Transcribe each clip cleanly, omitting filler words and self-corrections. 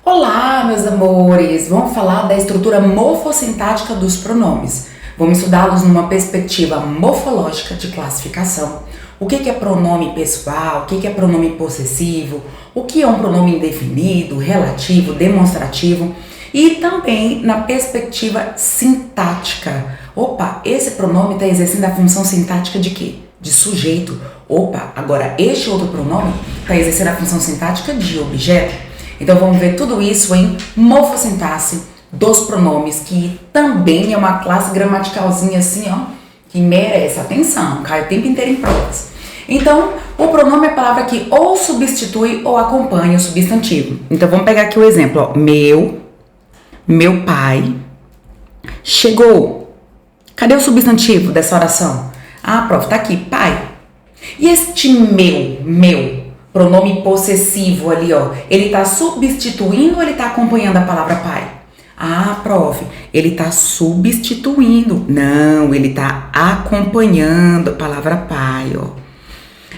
Olá, meus amores! Vamos falar da estrutura morfossintática dos pronomes. Vamos estudá-los numa perspectiva morfológica de classificação. O que é pronome pessoal, o que é pronome possessivo, o que é um pronome indefinido, relativo, demonstrativo e também na perspectiva sintática. Opa, esse pronome está exercendo a função sintática de quê? De sujeito. Opa, agora este outro pronome está exercendo a função sintática de objeto. Então vamos ver tudo isso em morfossintaxe dos pronomes, que também é uma classe gramaticalzinha assim, ó, que merece atenção, cai o tempo inteiro em provas. Então, o pronome é a palavra que ou substitui ou acompanha o substantivo. Então vamos pegar aqui o exemplo, ó, meu pai chegou. Cadê o substantivo dessa oração? Ah, prof, tá aqui, pai. E este meu, pronome possessivo ali, ó, ele tá substituindo ou ele tá acompanhando a palavra pai? Ah, prof, ele tá substituindo. Não, ele tá acompanhando a palavra pai, ó.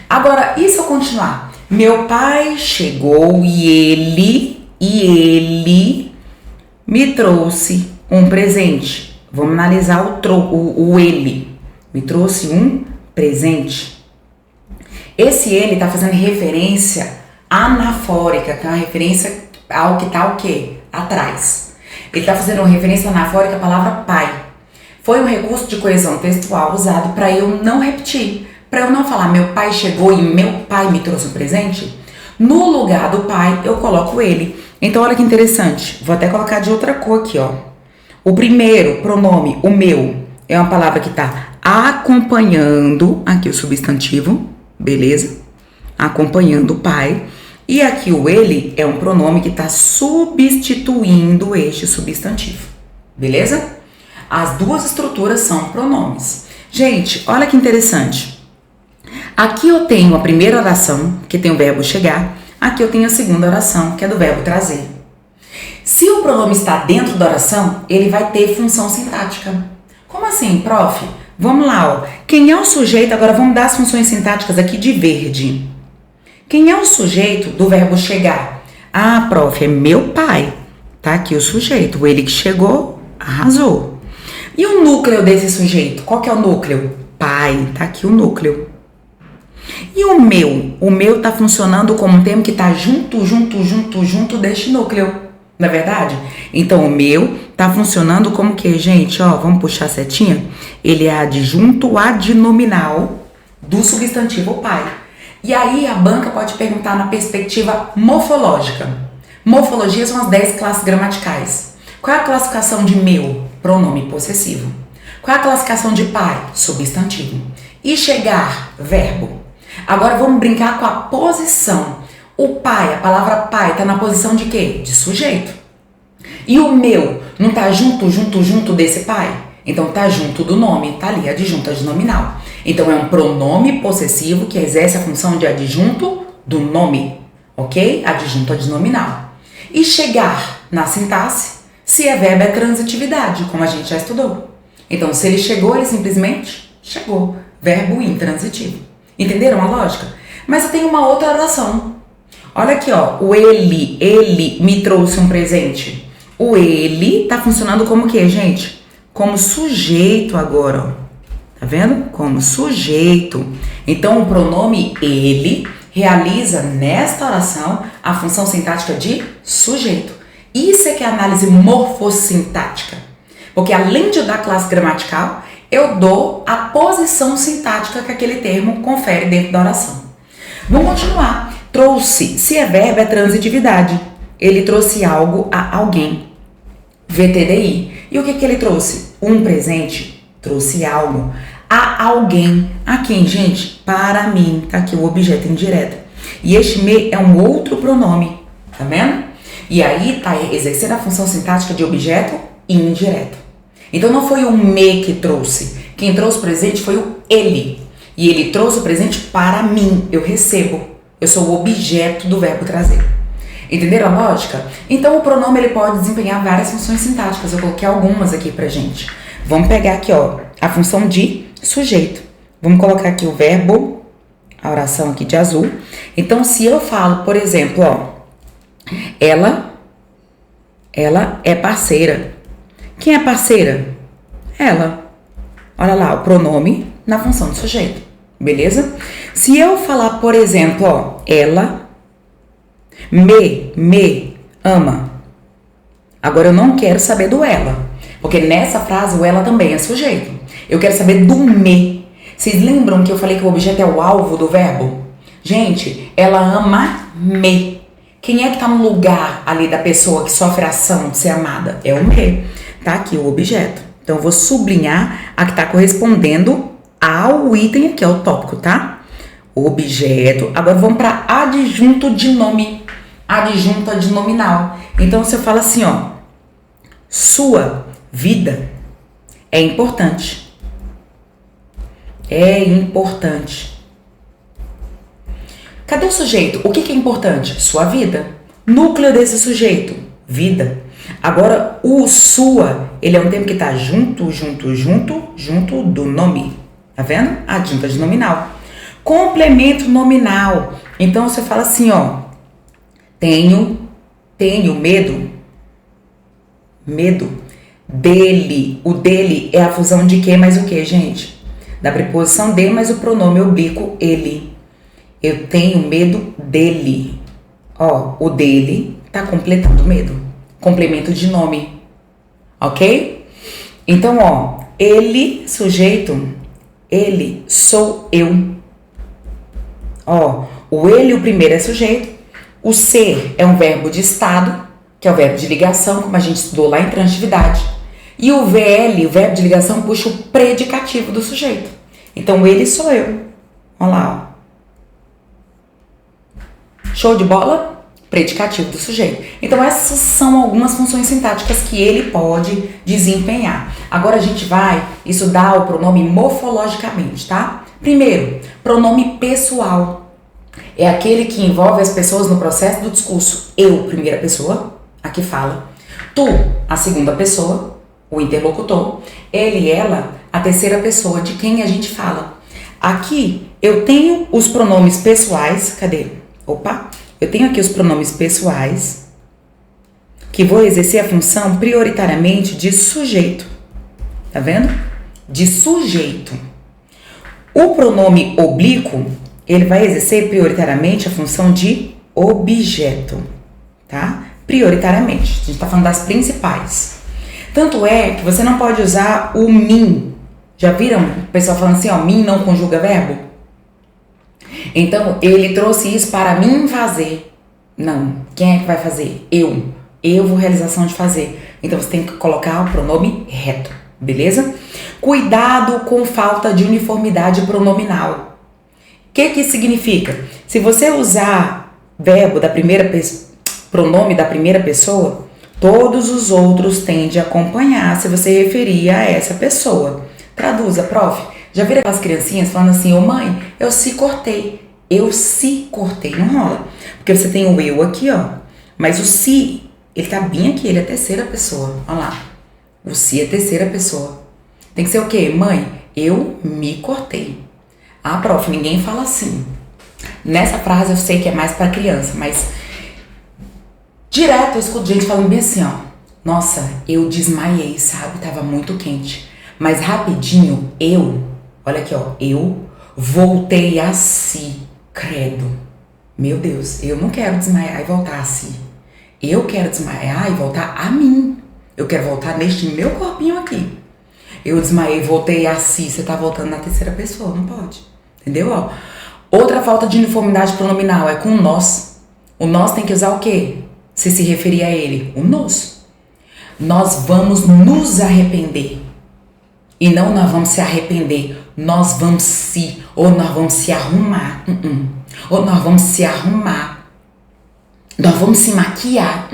Agora, e se eu continuar? Meu pai chegou e ele me trouxe um presente. Vamos analisar o ele. Me trouxe um presente. Esse ele está fazendo referência anafórica, que é uma referência ao que está o quê? Atrás. Ele está fazendo uma referência anafórica à palavra pai. Foi um recurso de coesão textual usado para eu não repetir, para eu não falar meu pai chegou e meu pai me trouxe um presente. No lugar do pai, eu coloco ele. Então, olha que interessante. Vou até colocar de outra cor aqui, ó. O primeiro pronome, o meu, é uma palavra que está acompanhando aqui o substantivo. Beleza? Acompanhando o pai. E aqui o ele é um pronome que está substituindo este substantivo. Beleza? As duas estruturas são pronomes. Gente, olha que interessante. Aqui eu tenho a primeira oração, que tem o verbo chegar. Aqui eu tenho a segunda oração, que é do verbo trazer. Se o pronome está dentro da oração, ele vai ter função sintática. Como assim, prof? Vamos lá, ó. Quem é o sujeito? Agora vamos dar as funções sintáticas aqui de verde. Quem é o sujeito do verbo chegar? Ah, prof, é meu pai. Tá aqui o sujeito. Ele que chegou, arrasou. E o núcleo desse sujeito? Qual que é o núcleo? Pai. Tá aqui o núcleo. E o meu? O meu tá funcionando como um termo que tá junto deste núcleo. Não é verdade? Então, o meu tá funcionando como que, gente, ó, vamos puxar a setinha? Ele é adjunto adnominal do substantivo pai. E aí, a banca pode perguntar na perspectiva morfológica. Morfologia são as 10 classes gramaticais. Qual é a classificação de meu? Pronome possessivo. Qual é a classificação de pai? Substantivo. E chegar? Verbo. Agora, vamos brincar com a posição. O pai, a palavra pai, tá na posição de quê? De sujeito. E o meu não tá junto desse pai? Então tá junto do nome, tá ali, adjunto adnominal. Então é um pronome possessivo que exerce a função de adjunto do nome, ok? Adjunto adnominal. E chegar na sintaxe, se é verbo é transitividade, como a gente já estudou. Então se ele chegou, ele simplesmente chegou. Verbo intransitivo. Entenderam a lógica? Mas eu tenho uma outra oração. Olha aqui, ó, o ele me trouxe um presente. O ele tá funcionando como o quê, gente? Como sujeito agora, ó. Tá vendo? Como sujeito. Então, o pronome ele realiza nesta oração a função sintática de sujeito. Isso é que é a análise morfossintática. Porque além de eu dar classe gramatical, eu dou a posição sintática que aquele termo confere dentro da oração. Vamos continuar. Trouxe, se é verbo, é transitividade. Ele trouxe algo a alguém. VTDI. E o que ele trouxe? Um presente. Trouxe algo a alguém. A quem, gente? Para mim. Tá aqui o objeto indireto. E este me é um outro pronome. Tá vendo? E aí tá exercendo a função sintática de objeto indireto. Então não foi o me que trouxe. Quem trouxe o presente foi o ele. E ele trouxe o presente para mim. Eu recebo. Eu sou o objeto do verbo trazer. Entenderam a lógica? Então o pronome ele pode desempenhar várias funções sintáticas. Eu coloquei algumas aqui pra gente. Vamos pegar aqui, ó, a função de sujeito. Vamos colocar aqui o verbo, a oração aqui de azul. Então se eu falo, por exemplo, ó, ela Ela é parceira. Quem é parceira? Ela. Olha lá, o pronome na função do sujeito. Beleza? Se eu falar, por exemplo, ó, ela me ama. Agora eu não quero saber do ela, porque nessa frase o ela também é sujeito. Eu quero saber do me. Vocês lembram que eu falei que o objeto é o alvo do verbo? Gente, ela ama me. Quem é que tá no lugar ali da pessoa que sofre a ação de ser amada? É o me. Tá aqui o objeto. Então eu vou sublinhar a que tá correspondendo ao item que é o tópico, tá? Objeto. Agora vamos para adjunto de nome. Adjunta de nominal. Então se eu falo assim, ó, sua vida é importante. É importante. Cadê o sujeito? O que é importante? Sua vida. Núcleo desse sujeito, vida. Agora o sua, ele é um termo que tá junto do nome. Tá vendo? Adjunta de nominal. Complemento nominal. Então você fala assim, ó, tenho medo. Medo dele. O dele é a fusão de que mais o que, gente? Da preposição de mais o pronome oblíquo ele. Eu tenho medo dele. Ó, o dele tá completando medo. Complemento de nome. Ok? Então, ó, ele, sujeito, ele, sou eu. Ó, o ele, o primeiro é sujeito. O ser é um verbo de estado, que é o verbo de ligação, como a gente estudou lá em transitividade. E o VL, o verbo de ligação, puxa o predicativo do sujeito. Então, ele sou eu. Olha lá, ó. Show de bola? Predicativo do sujeito. Então, essas são algumas funções sintáticas que ele pode desempenhar. Agora, a gente vai estudar o pronome morfologicamente, tá? Primeiro, pronome pessoal. É aquele que envolve as pessoas no processo do discurso. Eu, primeira pessoa, a que fala. Tu, a segunda pessoa, o interlocutor. Ele, ela, a terceira pessoa de quem a gente fala. Aqui, eu tenho os pronomes pessoais. Cadê? Opa! Eu tenho aqui os pronomes pessoais que vou exercer a função prioritariamente de sujeito. Tá vendo? De sujeito. O pronome oblíquo, ele vai exercer prioritariamente a função de objeto, tá? Prioritariamente. A gente tá falando das principais. Tanto é que você não pode usar o mim. Já viram o pessoal falando assim, ó, mim não conjuga verbo? Então, ele trouxe isso para mim fazer. Não. Quem é que vai fazer? Eu. Eu vou realizar a ação de fazer. Então, você tem que colocar o pronome reto. Beleza? Cuidado com falta de uniformidade pronominal. O que significa? Se você usar verbo da primeira pronome da primeira pessoa, todos os outros tendem a acompanhar se você referir a essa pessoa. Traduza, prof. Já viram aquelas criancinhas falando assim, ô mãe, eu se cortei. Eu se cortei, não rola. Porque você tem o eu aqui, ó. Mas o se, ele tá bem aqui, ele é terceira pessoa. Olha lá. O se é terceira pessoa. Tem que ser o quê? Mãe, eu me cortei. Ah, prof, ninguém fala assim. Nessa frase eu sei que é mais pra criança, mas direto eu escuto gente falando bem assim, ó. Nossa, eu desmaiei, sabe? Tava muito quente. Mas rapidinho, olha aqui, ó, eu voltei a si, credo. Meu Deus, eu não quero desmaiar e voltar a si. Eu quero desmaiar e voltar a mim. Eu quero voltar neste meu corpinho aqui. Eu desmaiei e voltei a si. Você tá voltando na terceira pessoa, não pode. Entendeu? Ó. Outra falta de uniformidade pronominal é com o nós. O nós tem que usar o quê? Se referir a ele. O nós. Nós vamos nos arrepender. E não nós vamos se arrepender. Nós vamos se. Ou nós vamos se arrumar. Ou nós vamos se arrumar. Nós vamos se maquiar.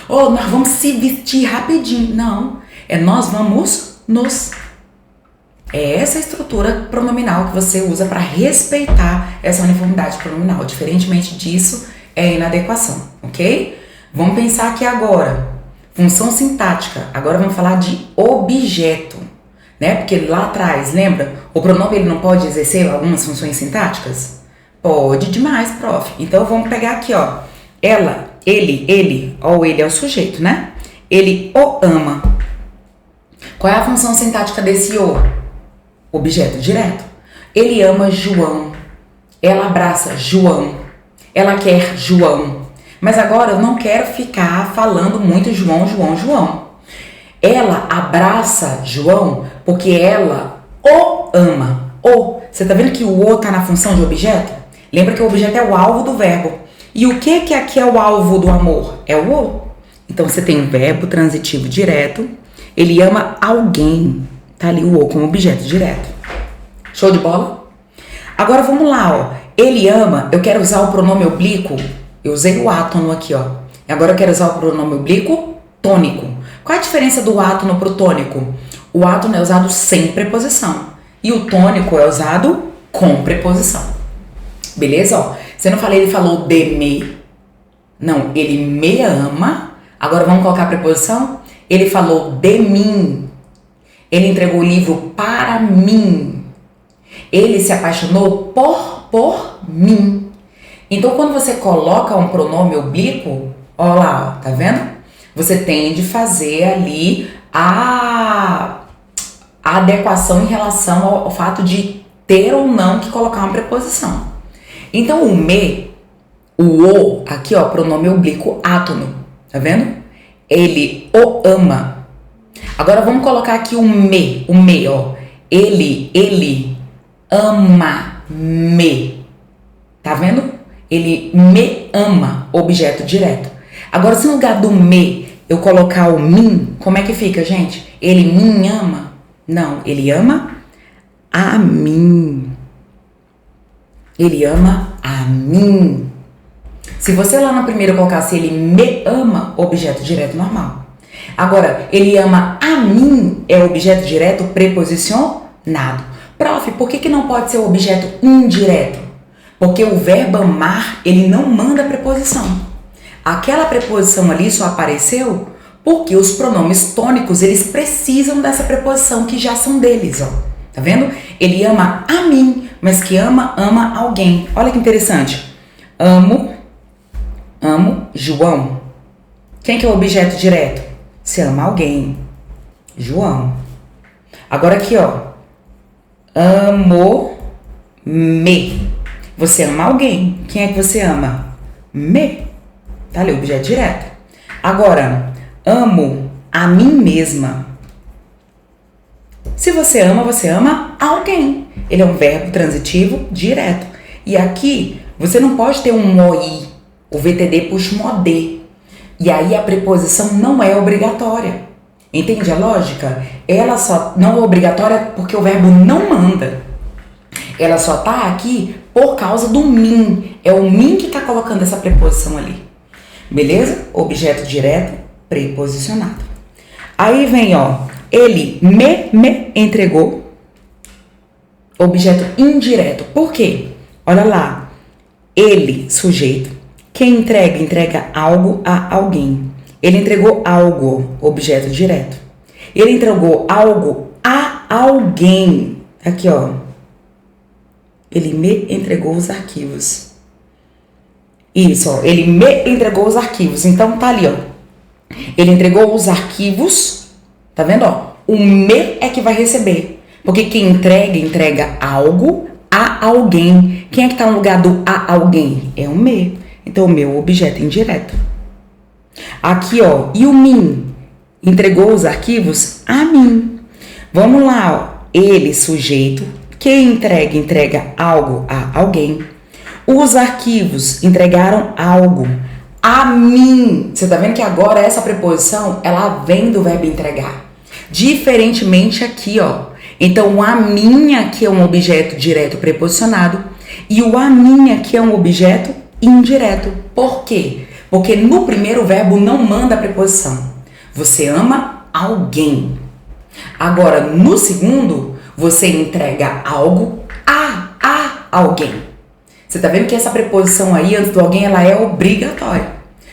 Ou nós vamos se vestir rapidinho. Não. É nós vamos nos. É essa estrutura pronominal que você usa para respeitar essa uniformidade pronominal. Diferentemente disso, é inadequação, ok? Vamos pensar aqui agora. Função sintática. Agora vamos falar de objeto, né? Porque lá atrás, lembra? O pronome ele não pode exercer algumas funções sintáticas? Pode demais, prof. Então vamos pegar aqui, ó. Ela, ele, ó, ele é o sujeito, né? Ele o ama. Qual é a função sintática desse o? Objeto direto. Ele ama João. Ela abraça João. Ela quer João. Mas agora eu não quero ficar falando muito João, João, João. Ela abraça João porque ela o ama. O. Você tá vendo que o o tá na função de objeto? Lembra que o objeto é o alvo do verbo. E o que aqui é o alvo do amor? É o o. Então você tem um verbo transitivo direto. Ele ama alguém. Tá ali o o como objeto direto. Show de bola? Agora vamos lá, ó. Ele ama, eu quero usar o pronome oblíquo. Eu usei o átono aqui, ó. Agora eu quero usar o pronome oblíquo tônico. Qual é a diferença do átono pro tônico? O átono é usado sem preposição. E o tônico é usado com preposição. Beleza? Ó, você não falei, ele falou de me. Não, ele me ama. Agora vamos colocar a preposição? Ele falou de mim. Ele entregou o livro para mim. Ele se apaixonou por mim. Então, quando você coloca um pronome oblíquo, ó lá, ó, tá vendo? Você tem de fazer ali a adequação em relação ao fato de ter ou não que colocar uma preposição. Então, o me, o o, aqui ó, pronome oblíquo átono, tá vendo? Ele o ama. Agora vamos colocar aqui o me, ó. Ele ama me. Tá vendo? Ele me ama, objeto direto. Agora, se no lugar do me eu colocar o mim, como é que fica, gente? Ele me ama? Não, ele ama a mim. Ele ama a mim. Se você lá na primeira colocasse ele me ama, objeto direto normal. Agora, ele ama a mim é objeto direto preposicionado. Prof, por que não pode ser objeto indireto? Porque o verbo amar, ele não manda preposição. Aquela preposição ali só apareceu porque os pronomes tônicos, eles precisam dessa preposição que já são deles, ó. Tá vendo? Ele ama a mim, mas que ama alguém. Olha que interessante. Amo João. Quem que é o objeto direto? Você ama alguém. João. Agora aqui, ó. Amo-me. Você ama alguém. Quem é que você ama? Me. Tá ali, objeto direto. Agora, amo a mim mesma. Se você ama alguém. Ele é um verbo transitivo direto. E aqui, você não pode ter um OI. O VTD puxa um OD. E aí a preposição não é obrigatória. Entende a lógica? Ela só não é obrigatória porque o verbo não manda. Ela só tá aqui por causa do mim. É o mim que tá colocando essa preposição ali. Beleza? Objeto direto, preposicionado. Aí vem, ó. Ele me entregou. Objeto indireto. Por quê? Olha lá. Ele, sujeito. Quem entrega algo a alguém. Ele entregou algo, objeto direto. Ele entregou algo a alguém. Aqui, ó. Ele me entregou os arquivos. Isso, ó. Ele me entregou os arquivos. Então, tá ali, ó. Ele entregou os arquivos. Tá vendo, ó? O me é que vai receber. Porque quem entrega algo a alguém. Quem é que tá no lugar do a alguém? É o me. Então, o meu objeto indireto. Aqui, ó. E o mim? Entregou os arquivos a mim. Vamos lá, ó. Ele, sujeito. Quem entrega algo a alguém. Os arquivos entregaram algo a mim. Você tá vendo que agora essa preposição, ela vem do verbo entregar. Diferentemente aqui, ó. Então, o a mim aqui é um objeto direto preposicionado e o a mim aqui é um objeto indireto. Por quê? Porque no primeiro o verbo não manda a preposição. Você ama alguém. Agora, no segundo, você entrega algo a alguém. Você tá vendo que essa preposição aí, antes do alguém, ela é obrigatória.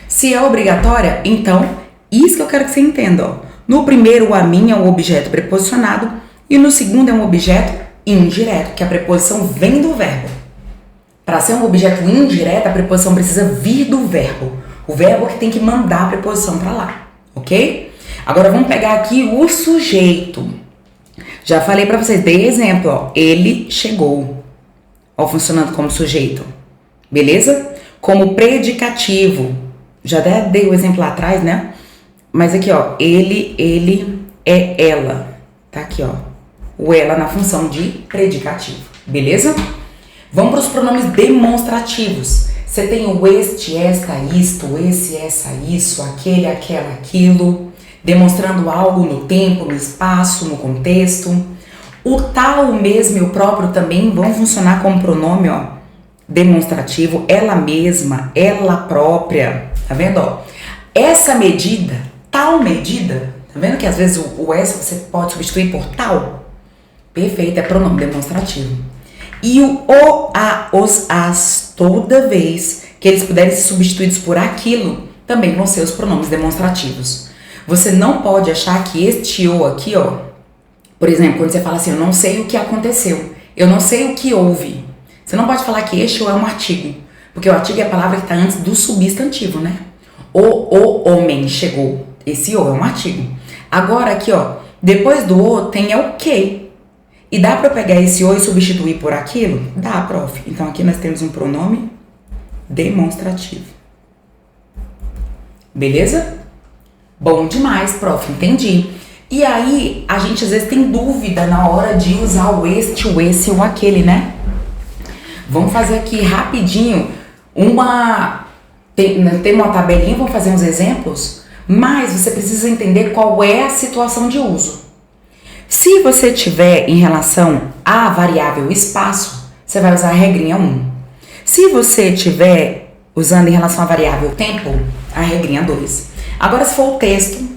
Se é obrigatória, então, isso que eu quero que você entenda, ó. No primeiro, o a mim é um objeto preposicionado e no segundo é um objeto indireto, que a preposição vem do verbo. Para ser um objeto indireto, a preposição precisa vir do verbo. O verbo que tem que mandar a preposição para lá. ok? Agora vamos pegar aqui o sujeito. Já falei pra vocês, dei exemplo, ó. Ele chegou. Ó, funcionando como sujeito. Beleza? Como predicativo. Já dei o exemplo lá atrás, né? Mas aqui, ó. Ele é ela. Tá aqui, ó. O ela na função de predicativo. Beleza? Vamos para os pronomes demonstrativos. Você tem o este, esta, isto, esse, essa, isso, aquele, aquela, aquilo, demonstrando algo no tempo, no espaço, no contexto. O tal, o mesmo e o próprio também vão funcionar como pronome, ó, demonstrativo. Ela mesma, ela própria, tá vendo, ó? Essa medida, tal medida, tá vendo que às vezes o essa você pode substituir por tal? Perfeito, é pronome demonstrativo. E o a, os, as, toda vez que eles puderem ser substituídos por aquilo, também vão ser os pronomes demonstrativos. Você não pode achar que este ou aqui, ó, por exemplo, quando você fala assim, eu não sei o que aconteceu, eu não sei o que houve. Você não pode falar que este ou é um artigo, porque o artigo é a palavra que está antes do substantivo, né? O homem chegou, esse ou é um artigo. Agora aqui, ó, depois do o tem é o que. E dá para pegar esse o e substituir por aquilo? Dá, prof. Então aqui nós temos um pronome demonstrativo. Beleza? Bom demais, prof. Entendi. E aí, a gente às vezes tem dúvida na hora de usar o este, o esse ou aquele, né? Vamos fazer aqui rapidinho tem uma tabelinha, vamos fazer uns exemplos, mas você precisa entender qual é a situação de uso. Se você tiver em relação à variável espaço, você vai usar a regrinha 1. Se você tiver usando em relação à variável tempo, a regrinha 2. Agora, se for o texto,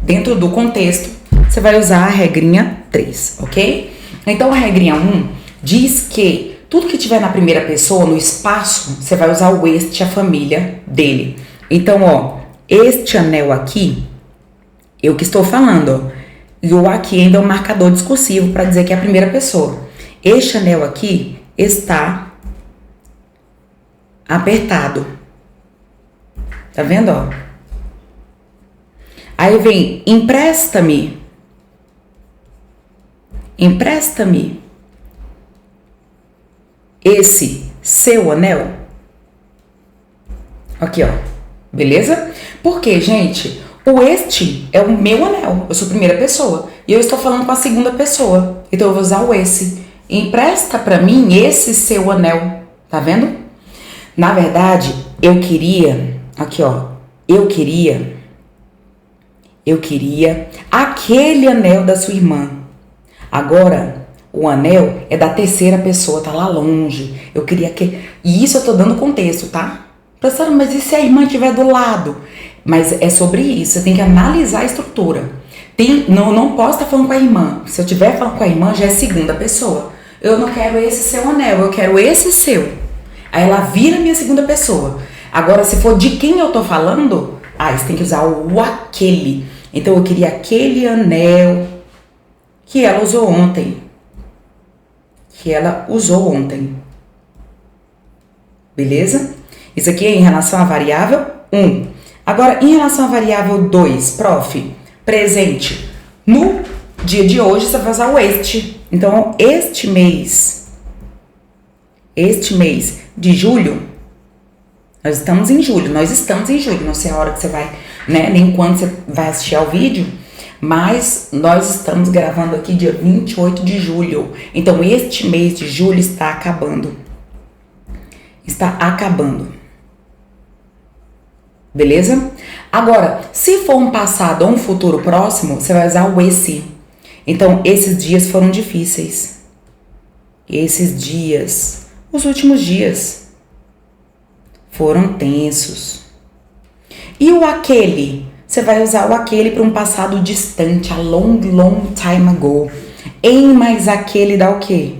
dentro do contexto, você vai usar a regrinha 3, ok? Então, a regrinha 1 diz que tudo que tiver na primeira pessoa, no espaço, você vai usar o este, a família dele. Então, ó, este anel aqui, eu que estou falando, ó. E o aqui ainda é um marcador discursivo para dizer que é a primeira pessoa. Este anel aqui está apertado. Tá vendo, ó? Aí vem, empresta-me. Empresta-me esse seu anel. Aqui, ó. Beleza? Porque, gente, o este é o meu anel. Eu sou a primeira pessoa. E eu estou falando com a segunda pessoa. Então eu vou usar o esse. Empresta pra mim esse seu anel. Tá vendo? Na verdade, eu queria... Aqui, ó. Eu queria aquele anel da sua irmã. Agora, o anel é da terceira pessoa, tá lá longe. Eu queria que... E isso eu tô dando contexto, tá? Professora, mas e se a irmã estiver do lado? Mas é sobre isso, você tem que analisar a estrutura. Não posso estar falando com a irmã. Se eu estiver falando com a irmã, já é segunda pessoa. Eu não quero esse seu anel, eu quero esse seu. Aí ela vira minha segunda pessoa. Agora, se for de quem eu tô falando, você tem que usar o aquele. Então, eu queria aquele anel que ela usou ontem. Beleza? Isso aqui é em relação à variável 1. Agora, em relação à variável 2, prof, presente. No dia de hoje, você vai usar o este. Então, este mês de julho, nós estamos em julho. Não sei a hora que você vai, né, nem quando você vai assistir ao vídeo, mas nós estamos gravando aqui dia 28 de julho. Então, este mês de julho está acabando. Beleza? Agora, se for um passado ou um futuro próximo, você vai usar o esse. Então, esses dias foram difíceis. Os últimos dias foram tensos. E o aquele? Você vai usar o aquele para um passado distante, a long, long time ago. Em mais aquele dá o quê?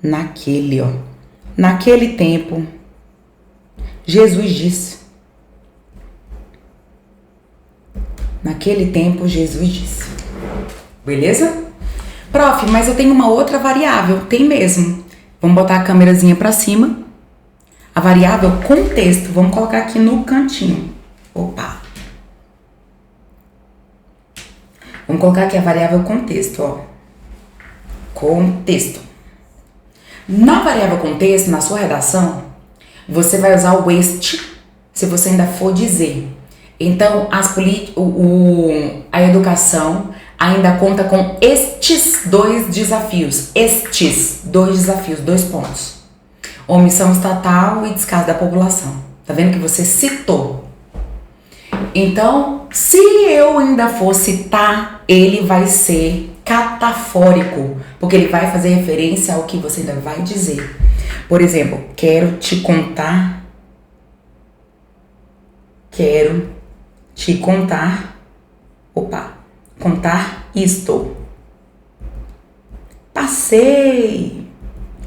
Naquele, ó. Naquele tempo, Jesus disse. Naquele tempo, Jesus disse. Beleza? Prof, mas eu tenho uma outra variável. Tem mesmo. Vamos botar a câmerazinha pra cima. A variável contexto. Vamos colocar aqui no cantinho. Opa. Vamos colocar aqui a variável contexto, ó. Contexto. Na variável contexto, na sua redação, você vai usar o este, se você ainda for dizer. Então, a educação ainda conta com estes dois desafios. Estes dois desafios, 2 pontos. Omissão estatal e descaso da população. Tá vendo que você citou? Então, se eu ainda for citar, ele vai ser catafórico, porque ele vai fazer referência ao que você ainda vai dizer. Por exemplo, quero te contar, contar isto. Passei.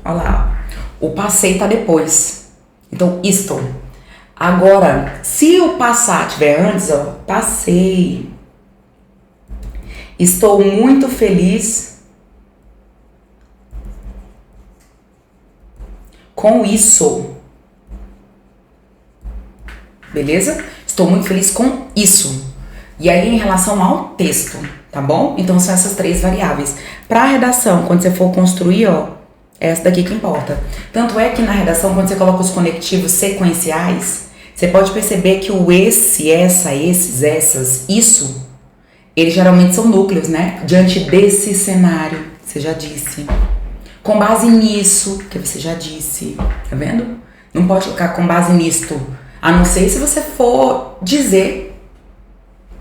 Olha lá, o passei tá depois. Então, isto. Agora, se o passar tiver antes, ó, passei. Estou muito feliz com isso. Beleza? Estou muito feliz com isso. E aí, em relação ao texto, tá bom? Então, são essas 3 variáveis. Para a redação, quando você for construir, ó, é essa daqui que importa. Tanto é que na redação, quando você coloca os conectivos sequenciais, você pode perceber que o esse, essa, esses, essas, isso, eles geralmente são núcleos, né? Diante desse cenário, você já disse. Com base nisso, que você já disse, tá vendo? Não pode colocar com base nisto, a não ser se você for dizer,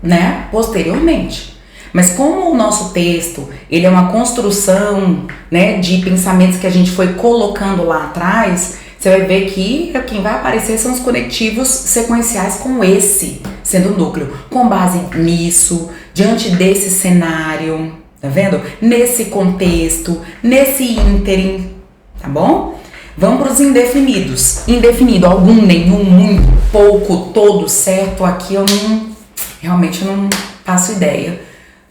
né, posteriormente. Mas como o nosso texto, ele é uma construção, né, de pensamentos que a gente foi colocando lá atrás, você vai ver que quem vai aparecer são os conectivos sequenciais com esse sendo o núcleo. Com base nisso, diante desse cenário, tá vendo? Nesse contexto, nesse ínterim, tá bom? Vamos para os indefinidos. Indefinido, algum, nenhum, muito, pouco, todo, certo. Aqui eu realmente não faço ideia.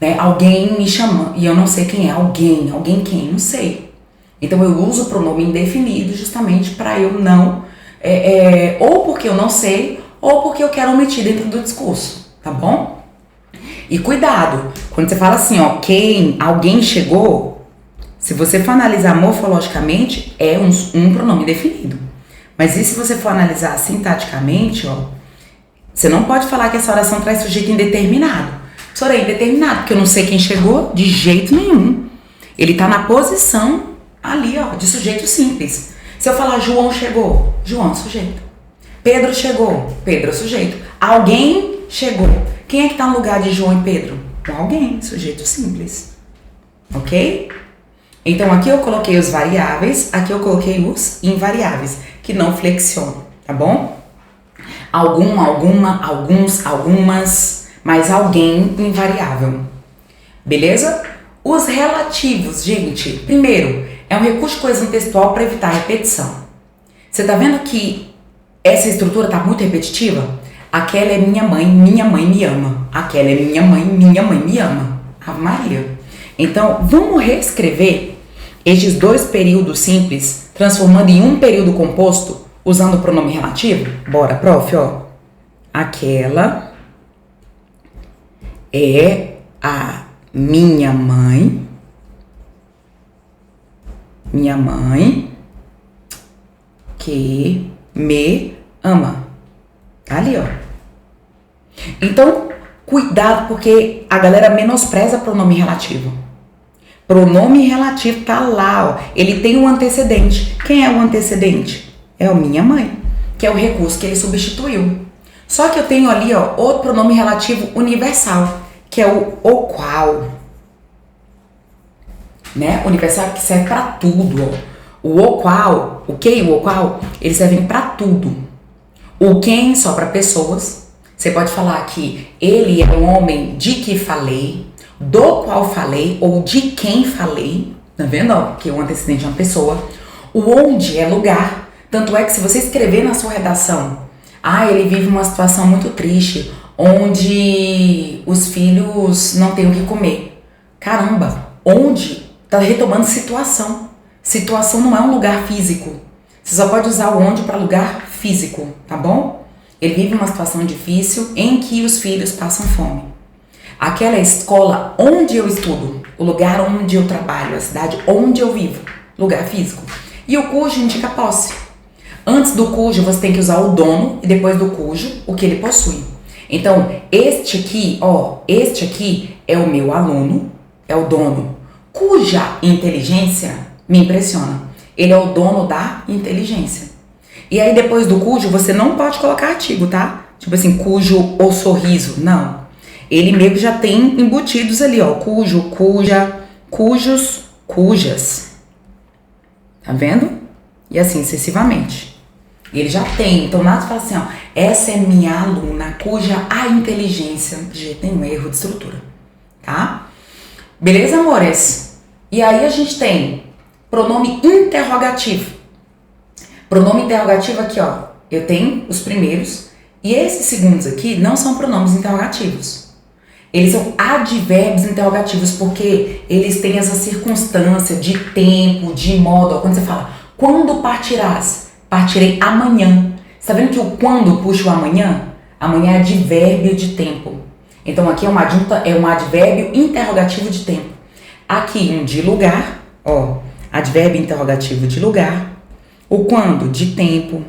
Né? Alguém me chama e eu não sei quem é. Alguém quem? Não sei. Então eu uso o pronome indefinido justamente para eu não, ou porque eu não sei, ou porque eu quero omitir dentro do discurso, tá bom? E cuidado, quando você fala assim, ó, alguém chegou, se você for analisar morfologicamente, é um pronome definido. Mas e se você for analisar sintaticamente, ó, você não pode falar que essa oração traz sujeito indeterminado. Isso é indeterminado, porque eu não sei quem chegou de jeito nenhum. Ele tá na posição ali, ó, de sujeito simples. Se eu falar João chegou, João é sujeito. Pedro chegou, Pedro é sujeito. Alguém chegou. Quem é que tá no lugar de João e Pedro? Alguém, sujeito simples. Ok? Então aqui eu coloquei os variáveis, aqui eu coloquei os invariáveis, que não flexionam, tá bom? Algum, alguma, alguns, algumas, mas alguém invariável. Beleza? Os relativos, gente, primeiro, é um recurso de coesão textual para evitar repetição. Você tá vendo que essa estrutura tá muito repetitiva? Aquela é minha mãe me ama. Aquela é minha mãe me ama. Ave Maria. Então, vamos reescrever estes 2 períodos simples, transformando em um período composto, usando o pronome relativo? Bora, prof, ó. Aquela é a minha mãe que me ama. Tá ali, ó. Então, cuidado, porque a galera menospreza pronome relativo. Pronome relativo tá lá, ó. Ele tem um antecedente. Quem é o antecedente? É o minha mãe, que é o recurso que ele substituiu. Só que eu tenho ali, ó, outro pronome relativo universal, que é o qual. Né? Universal que serve para tudo, ó. O qual, o que e o qual, eles servem para tudo. O quem só para pessoas. Você pode falar que ele é um homem de que falei, do qual falei ou de quem falei. Tá vendo? Ó, que o antecedente é uma pessoa. O onde é lugar. Tanto é que se você escrever na sua redação, ele vive uma situação muito triste, onde os filhos não têm o que comer. Caramba, onde tá retomando situação. Situação não é um lugar físico. Você só pode usar o onde para lugar físico, tá bom? Ele vive uma situação difícil em que os filhos passam fome. Aquela escola onde eu estudo, o lugar onde eu trabalho, a cidade onde eu vivo, lugar físico. E o cujo indica posse. Antes do cujo você tem que usar o dono e depois do cujo o que ele possui. Então, este aqui é o meu aluno, é o dono, cuja inteligência me impressiona. Ele é o dono da inteligência. E aí depois do cujo você não pode colocar artigo, tá? Tipo assim, cujo ou sorriso, não. Ele mesmo já tem embutidos ali, ó, cujo, cuja, cujos, cujas. Tá vendo? E assim sucessivamente. Ele já tem, então nada fala assim, ó, essa é minha aluna, cuja a inteligência, de jeito nenhum, erro de estrutura, tá? Beleza, amores? E aí a gente tem pronome interrogativo. Pronome interrogativo aqui, ó, eu tenho os primeiros, e esses segundos aqui não são pronomes interrogativos. Eles são advérbios interrogativos, porque eles têm essa circunstância de tempo, de modo. Ó, quando você fala, quando partirás? Partirei amanhã. Você tá vendo que o quando puxa o amanhã? Amanhã é advérbio de tempo. Então aqui é uma adjunta, é um advérbio interrogativo de tempo. Aqui um de lugar, ó, advérbio interrogativo de lugar. O quando de tempo.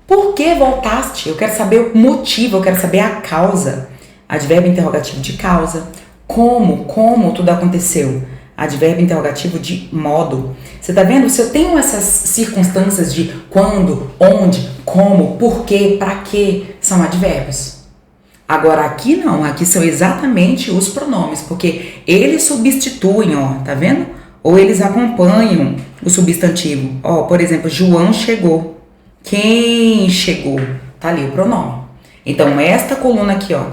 Por que voltaste? Eu quero saber o motivo, eu quero saber a causa. Advérbio interrogativo de causa. Como tudo aconteceu. Advérbio interrogativo de modo. Você tá vendo? Se eu tenho essas circunstâncias de quando, onde, como, porquê, pra quê, são advérbios. Agora aqui não, aqui são exatamente os pronomes, porque eles substituem, ó, tá vendo? Ou eles acompanham o substantivo. Ó, por exemplo, João chegou. Quem chegou? Tá ali o pronome. Então esta coluna aqui, ó,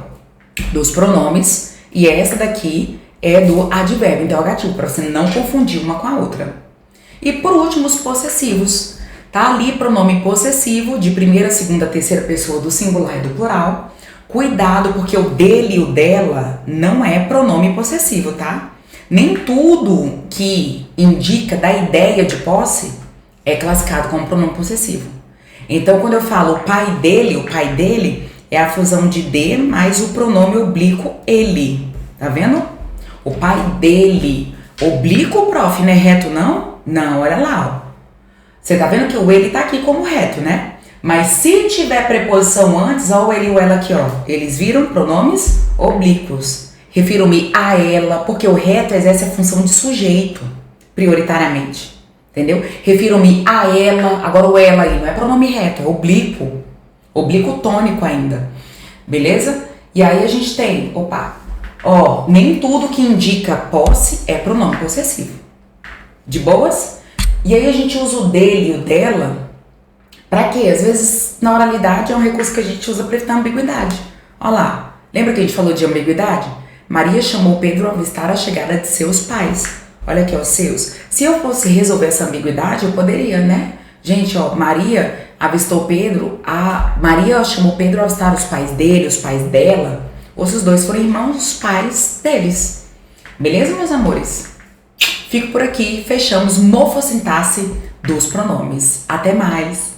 dos pronomes, e essa daqui é do advérbio interrogativo, para você não confundir uma com a outra. E por último, os possessivos. Tá ali pronome possessivo de primeira, segunda, terceira pessoa do singular e do plural. Cuidado, porque o dele e o dela não é pronome possessivo, tá? Nem tudo que indica da ideia de posse é classificado como pronome possessivo. Então, quando eu falo o pai dele é a fusão de de mais o pronome oblíquo ele. Tá vendo? O pai dele. Oblíquo, prof, não é reto, não? Não, olha lá, ó. Você tá vendo que o ele tá aqui como reto, né? Mas se tiver preposição antes, ó, o ele e o ela aqui, ó. Eles viram pronomes oblíquos. Refiro-me a ela, porque o reto exerce a função de sujeito, prioritariamente. Entendeu? Refiro-me a ela. Agora o ela aí não é pronome reto, é oblíquo. Oblíquo tônico ainda. Beleza? E aí a gente tem, ó, nem tudo que indica posse é pronome possessivo. De boas? E aí a gente usa o dele e o dela pra quê? Às vezes na oralidade é um recurso que a gente usa pra evitar ambiguidade. Ó lá, lembra que a gente falou de ambiguidade? Maria chamou Pedro ao avistar a chegada de seus pais. Olha aqui, ó, seus. Se eu fosse resolver essa ambiguidade, eu poderia, né? Gente, ó, Maria avistou Pedro, Maria chamou Pedro ao avistar os pais dele, os pais dela, ou se os dois forem irmãos, os pais deles. Beleza, meus amores? Fico por aqui, fechamos morfossintaxe dos pronomes. Até mais!